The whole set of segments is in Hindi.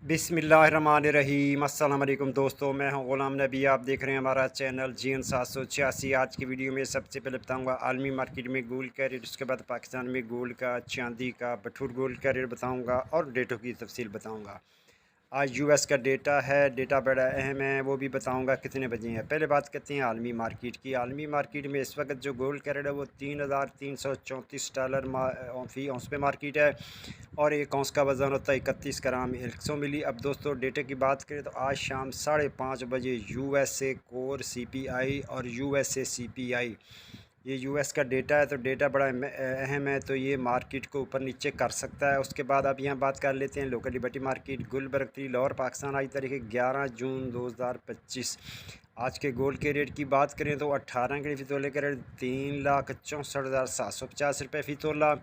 बिस्मिल्लाहिर्रहमानिर्रहीम। अस्सलाम वालेकुम दोस्तों, मैं हूं ग़ुलाम नबी। आप देख रहे हैं हमारा चैनल GN 786। आज की वीडियो में सबसे पहले बताऊंगा आलमी मार्केट में गोल्ड का रेट, उसके बाद पाकिस्तान में गोल्ड का, चांदी का, बटूर गोल्ड का रेट बताऊंगा और डेटों की तफसील बताऊंगा। आज US का डेटा है, डेटा बड़ा अहम है, वो भी बताऊंगा कितने बजे हैं। पहले बात करते हैं आलमी मार्केट की। आलमी मार्केट में इस वक्त जो गोल्ड का रेट है वो $3,334 फ़ी औंस पे मार्केट है और एक औंस का वज़न होता है 31 ग्राम 100 मिली। अब दोस्तों डेटे की बात करें तो आज शाम 5:30 बजे USA कोर CPI और USA CPI, ये US का डेटा है, तो डेटा बड़ा अहम है, तो ये मार्केट को ऊपर नीचे कर सकता है। उसके बाद आप यहाँ बात कर लेते हैं local liberty market Gulberg 3 Lahore Pakistan. आज तारीख 11 जून 2025। आज के गोल्ड के रेट की बात करें तो 18 कड़ी फ़ी तोले का रेट 3,64,750 रुपये फ़ी तोला।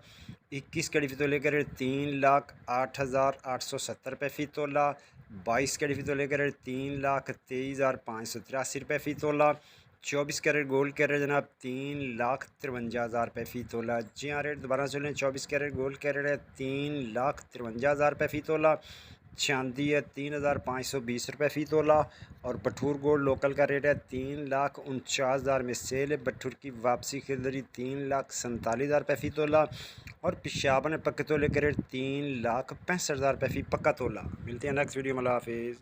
21 कड़ी फ़ी तोले का रेट 3,08,870 रुपये फ़ी तोला। 22 कड़ी फ़ी तोले का रेट 3,23,583 रुपये फ़ी तोला। 24 कैरेट गोल्ड का रेट जनाब 3,53,000 रुपये फ़ी तोला। जी हाँ, रेट दोबारा सुन लें। 24 कैरेट गोल्ड का रेट है 3,53,000 रुपये फ़ी तोला। चांदी है 3,520 रुपये फ़ी तोला और बटूर गोल्ड लोकल का रेट है 3,49,000 में सेल है। बटूर की वापसी खरीदारी 3,47,000 रुपये फ़ी तोला और पेशाब में पक्के तोले का रेट 3,65,000 रुपये फ़ी पक्का तोला। मिलते हैं नेक्स्ट वीडियो में। अल्लाह हाफिज़।